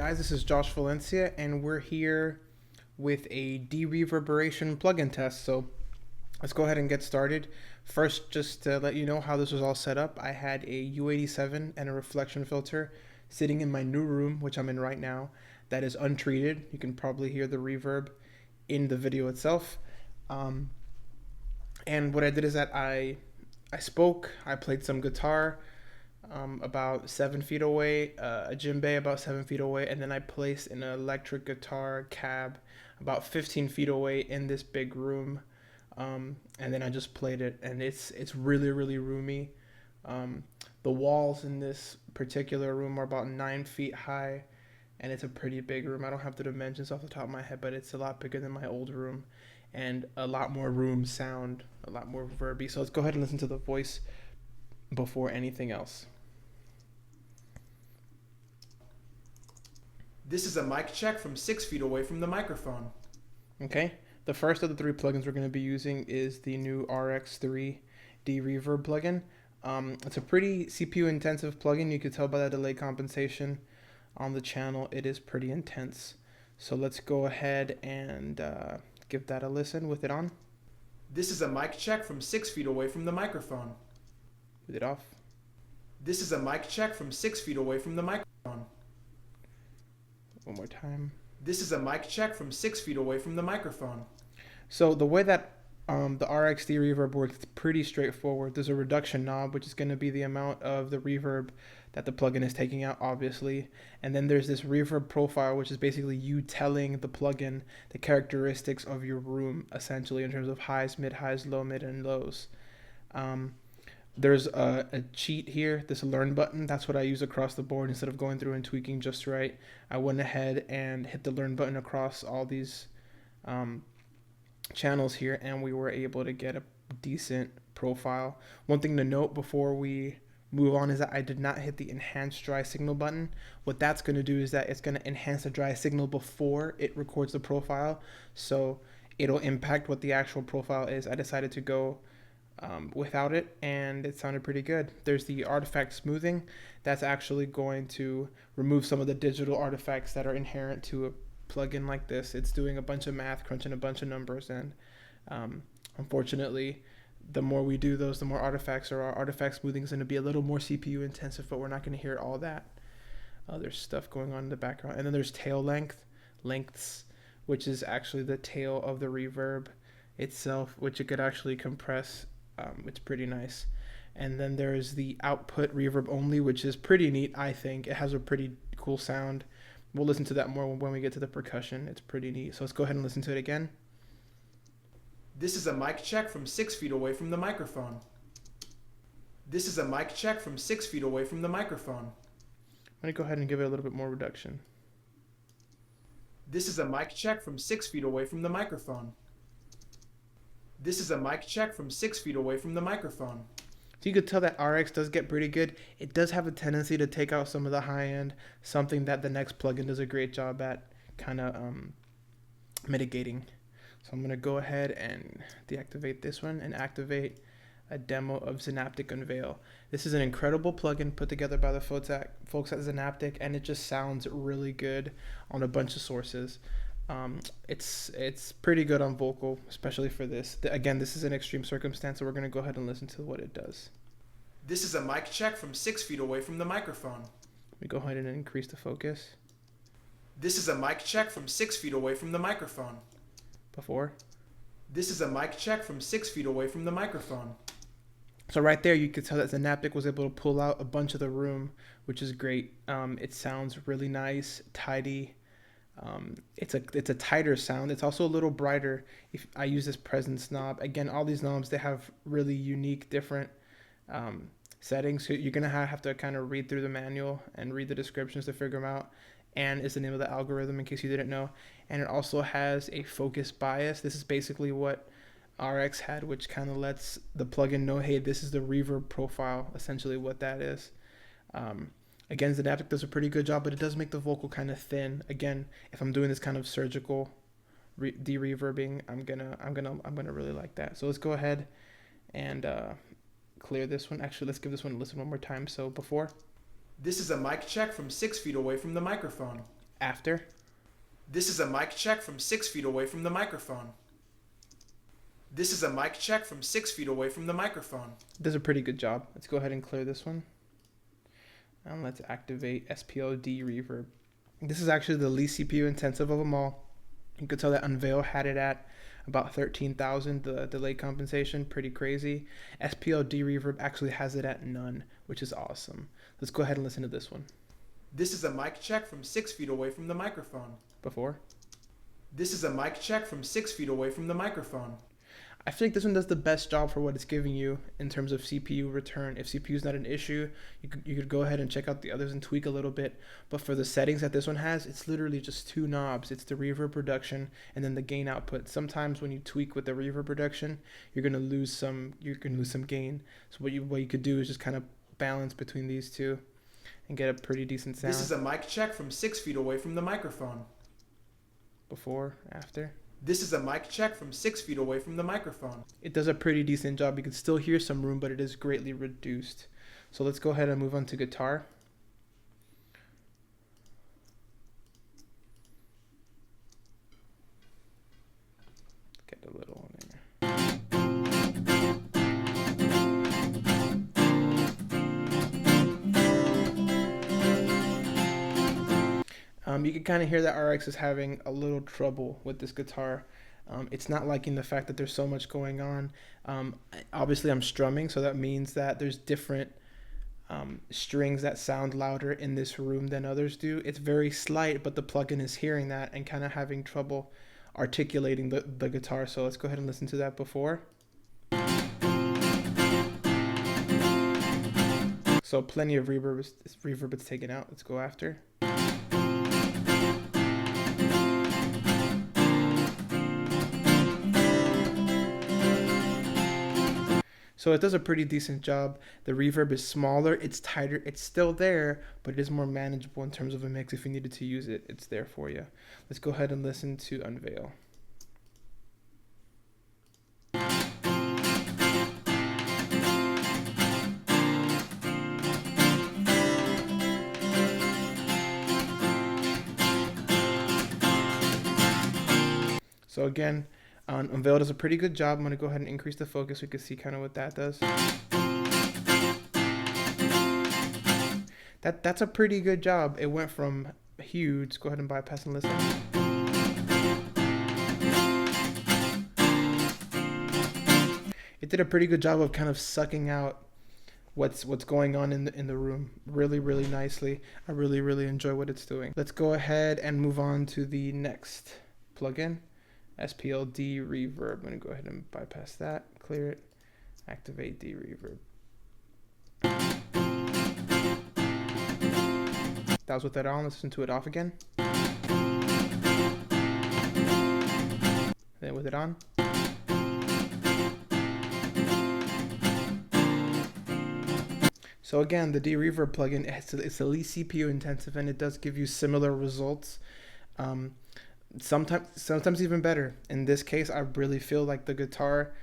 guys, this is Josh Valencia, and we're here with a De-Reverberation plugin test. So let's go ahead and get started. First, just to let you know how this was all set up, I had a U87 and a reflection filter sitting in my new room, which I'm in right now, that is untreated. You can probably hear the reverb in the video itself. And what I did is that I spoke, I played some guitar, about 7 feet away, a djembe about 7 feet away, and then I placed an electric guitar cab about 15 feet away in this big room, and then I just played it, and it's really roomy. The walls in this particular room are about 9 feet high, and it's a pretty big room. I don't have the dimensions off the top of my head, but it's a lot bigger than my old room, and a lot more room sound, a lot more verby. So let's go ahead and listen to the voice before anything else. This is a mic check from 6 feet away from the microphone. Okay, the first of the 3 plugins we're going to be using is the new RX3 De-Reverb plugin. It's a pretty CPU intensive plugin. You can tell by the delay compensation on the channel, it is pretty intense. So let's go ahead and give that a listen with it on. This is a mic check from 6 feet away from the microphone. With it off. This is a mic check from 6 feet away from the microphone. One more time. This is a mic check from 6 feet away from the microphone. So the way that the RX De-Reverb works, it's pretty straightforward. There's a reduction knob, which is going to be the amount of the reverb that the plugin is taking out, obviously. And then there's this reverb profile, which is basically you telling the plugin the characteristics of your room, essentially, in terms of highs, mid-highs, low, mid, and lows. There's a cheat here, this learn button. That's what I use across the board. Instead of going through and tweaking just right, I went ahead and hit the learn button across all these channels here, and we were able to get a decent profile. One thing to note before we move on is that I did not hit the enhance dry signal button. What that's going to do is that it's going to enhance the dry signal before it records the profile, so it'll impact what the actual profile is. I decided to go without it, and it sounded pretty good. There's the artifact smoothing. That's actually going to remove some of the digital artifacts that are inherent to a plugin like this. It's doing a bunch of math, crunching a bunch of numbers, and unfortunately, the more we do those, the more artifacts are. Our artifact smoothing is going to be a little more CPU intensive, but we're not going to hear all that. There's stuff going on in the background. And then there's tail lengths, which is actually the tail of the reverb itself, which it could actually compress. It's pretty nice. And then there's the output reverb only, which is pretty neat, I think. It has a pretty cool sound. We'll listen to that more when we get to the percussion. It's pretty neat. So let's go ahead and listen to it again. This is a mic check from 6 feet away from the microphone. This is a mic check from 6 feet away from the microphone. I'm going to go ahead and give it a little bit more reduction. This is a mic check from 6 feet away from the microphone. This is a mic check from 6 feet away from the microphone. So you could tell that RX does get pretty good. It does have a tendency to take out some of the high end, something that the next plugin does a great job at kind of mitigating. So I'm going to go ahead and deactivate this one and activate a demo of Zynaptic Unveil. This is an incredible plugin put together by the folks at Zynaptic, and it just sounds really good on a bunch of sources. It's pretty good on vocal, especially for this. Again, this is an extreme circumstance, so we're going to go ahead and listen to what it does. This is a mic check from 6 feet away from the microphone. We go ahead and increase the focus. This is a mic check from 6 feet away from the microphone. Before. This is a mic check from 6 feet away from the microphone. So right there, you could tell that Zynaptic was able to pull out a bunch of the room, which is great. It sounds really nice, tidy. It's a tighter sound. It's also a little brighter. If I use this presence knob, again, all these knobs, they have really unique, different settings. So you're gonna have to kind of read through the manual and read the descriptions to figure them out. And is the name of the algorithm, in case you didn't know. And it also has a focus bias. This is basically what RX had, which kind of lets the plugin know, hey, this is the reverb profile, essentially what that is. Again, Zynaptic does a pretty good job, but it does make the vocal kind of thin. Again, if I'm doing this kind of surgical de-reverbing, I'm gonna really like that. So let's go ahead and clear this one. Actually, let's give this one a listen one more time. So before. This is a mic check from 6 feet away from the microphone. After. This is a mic check from 6 feet away from the microphone. This is a mic check from 6 feet away from the microphone. It does a pretty good job. Let's go ahead and clear this one. And let's activate SPL De-Reverb. This is actually the least CPU intensive of them all. You could tell that Unveil had it at about 13,000, the delay compensation, pretty crazy. SPL De-Reverb actually has it at none, which is awesome. Let's go ahead and listen to this one. This is a mic check from 6 feet away from the microphone. Before. This is a mic check from 6 feet away from the microphone. I feel like this one does the best job for what it's giving you in terms of CPU return. If CPU is not an issue, you could go ahead and check out the others and tweak a little bit. But for the settings that this one has, it's literally just two knobs. It's the reverb reduction and then the gain output. Sometimes when you tweak with the reverb reduction, you're gonna lose some gain. So what you could do is just kind of balance between these two and get a pretty decent sound. This is a mic check from 6 feet away from the microphone. Before, after. This is a mic check from 6 feet away from the microphone. It does a pretty decent job. You can still hear some room, but it is greatly reduced. So let's go ahead and move on to guitar. Get a little one in there. You can kind of hear that RX is having a little trouble with this guitar. It's not liking the fact that there's so much going on. Obviously, I'm strumming, so that means that there's different strings that sound louder in this room than others do. It's very slight, but the plugin is hearing that and kind of having trouble articulating the guitar. So let's go ahead and listen to that before. So plenty of reverb it's taken out. Let's go after. So it does a pretty decent job. The reverb is smaller, it's tighter, it's still there, but it is more manageable in terms of a mix. If you needed to use it, it's there for you. Let's go ahead and listen to Unveil. So again, Unveil does a pretty good job. I'm going to go ahead and increase the focus so we can see kind of what that does. That's a pretty good job. It went from huge. Let's go ahead and bypass and listen. It did a pretty good job of kind of sucking out what's going on in the room really nicely. I really enjoy what it's doing. Let's go ahead and move on to the next plugin. SPL De-Reverb. I'm going to go ahead and bypass that, clear it, activate De-Reverb. That was with that on. Let's listen to it off again. Then with it on. So again, the De-Reverb plugin, it's the least CPU intensive and it does give you similar results. Sometimes even better. In this case, I really feel like the guitar,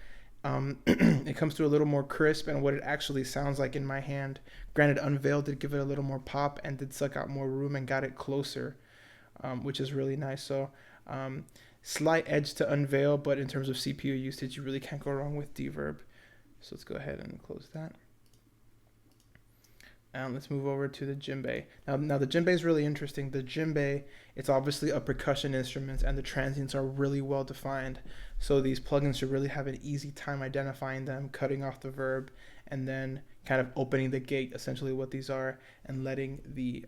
it comes through a little more crisp and what it actually sounds like in my hand. Granted, Unveil did give it a little more pop and did suck out more room and got it closer, which is really nice. So slight edge to Unveil, but in terms of CPU usage, you really can't go wrong with Dverb. So let's go ahead and close that. Let's move over to the Djembe. Now the Djembe is really interesting. The Djembe, it's obviously a percussion instrument and the transients are really well defined. So these plugins should really have an easy time identifying them, cutting off the verb, and then kind of opening the gate, essentially what these are, and letting the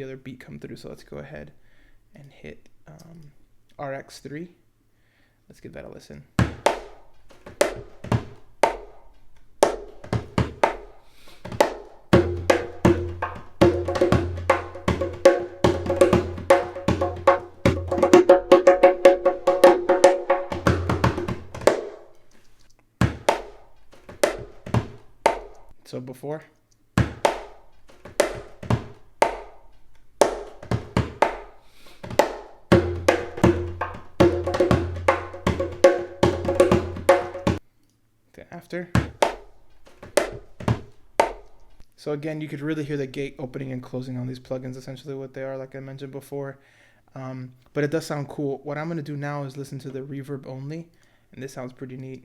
other beat come through. So let's go ahead and hit RX3. Let's give that a listen. So before. After. So again, you could really hear the gate opening and closing on these plugins, essentially what they are, like I mentioned before. But it does sound cool. What I'm going to do now is listen to the reverb only, and this sounds pretty neat.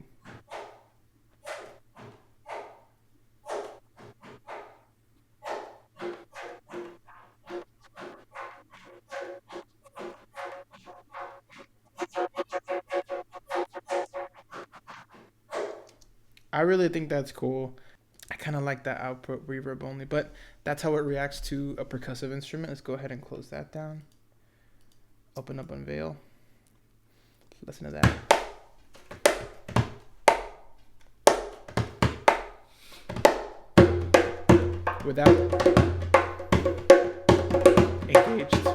I really think that's cool. I kind of like that output reverb only, but that's how it reacts to a percussive instrument. Let's go ahead and close that down. Open up Unveil. Listen to that. Without engaged.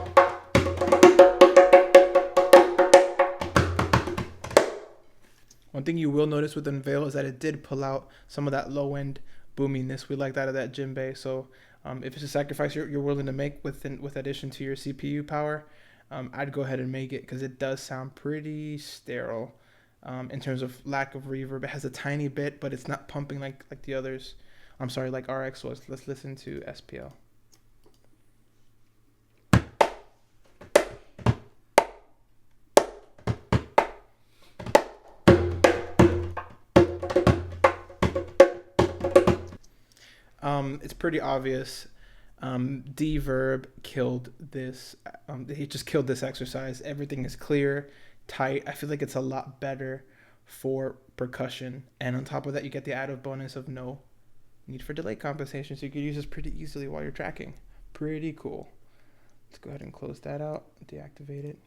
One thing you will notice with Unveil is that it did pull out some of that low end boominess. We like that of that Djembe. So if it's a sacrifice you're willing to make with addition to your CPU power, I'd go ahead and make it, because it does sound pretty sterile in terms of lack of reverb. It has a tiny bit, but it's not pumping like the others. I'm sorry, like RX was. Let's listen to SPL. It's pretty obvious. De-Verb killed this. He just killed this exercise. Everything is clear, tight. I feel like it's a lot better for percussion. And on top of that, you get the added bonus of no need for delay compensation. So you can use this pretty easily while you're tracking. Pretty cool. Let's go ahead and close that out, deactivate it.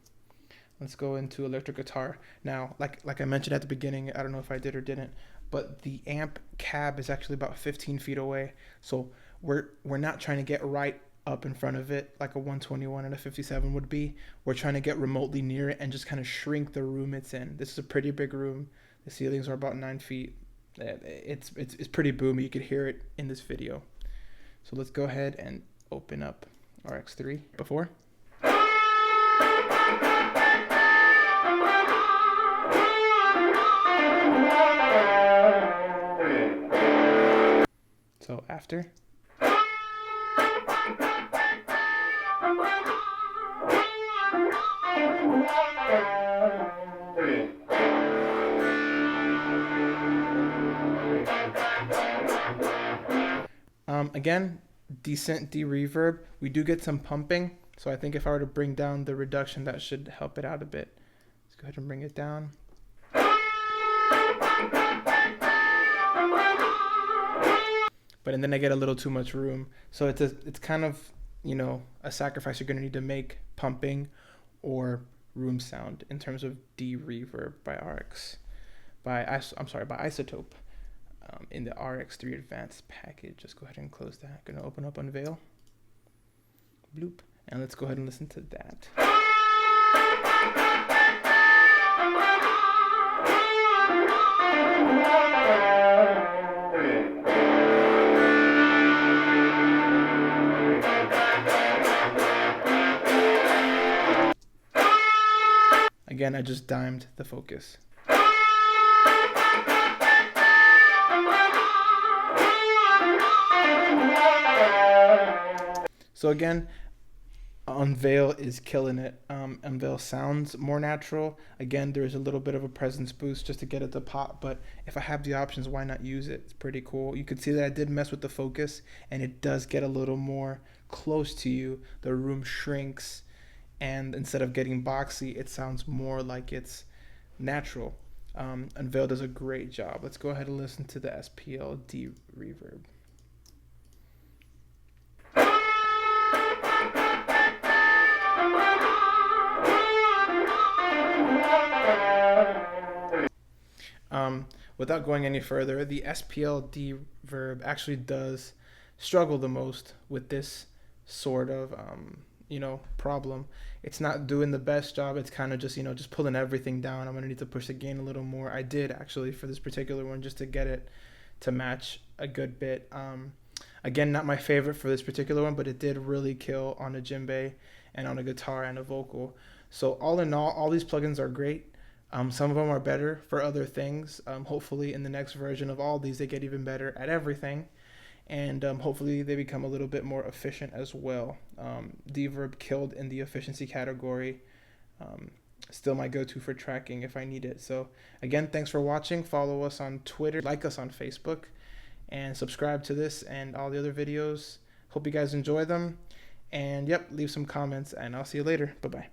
Let's go into electric guitar. Now, like I mentioned at the beginning, I don't know if I did or didn't, but the amp cab is actually about 15 feet away. So we're not trying to get right up in front of it like a 121 and a 57 would be. We're trying to get remotely near it and just kind of shrink the room it's in. This is a pretty big room. The ceilings are about 9 feet. It's pretty boomy. You could hear it in this video. So let's go ahead and open up RX3 before. So after. Again, decent de-reverb. We do get some pumping, so I think if I were to bring down the reduction, that should help it out a bit. Let's go ahead and bring it down. But and then I get a little too much room, so it's kind of, you know, a sacrifice you're going to need to make, pumping or room sound in terms of de-reverb by iZotope. In the RX3 Advanced package. Just go ahead and close that. Gonna open up Unveil. Bloop. And let's go ahead and listen to that. Again, I just dimed the focus. So again, Unveil is killing it. Unveil sounds more natural. Again, there's a little bit of a presence boost just to get it to pop, but if I have the options, why not use it? It's pretty cool. You can see that I did mess with the focus, and it does get a little more close to you. The room shrinks, and instead of getting boxy, it sounds more like it's natural. Unveil does a great job. Let's go ahead and listen to the SPL De-Reverb. Without going any further, the SPL De-Verb actually does struggle the most with this sort of, problem. It's not doing the best job. It's kind of just, just pulling everything down. I'm going to need to push the gain a little more. I did actually for this particular one just to get it to match a good bit. Again, not my favorite for this particular one, but it did really kill on a djembe and on a guitar and a vocal. So all in all these plugins are great. Some of them are better for other things. Hopefully in the next version of all these, they get even better at everything. and hopefully they become a little bit more efficient as well. Dverb killed in the efficiency category. Still my go-to for tracking if I need it. So again, thanks for watching. Follow us on Twitter, like us on Facebook, and subscribe to this and all the other videos. Hope you guys enjoy them. And yep, leave some comments, and I'll see you later. Bye-bye.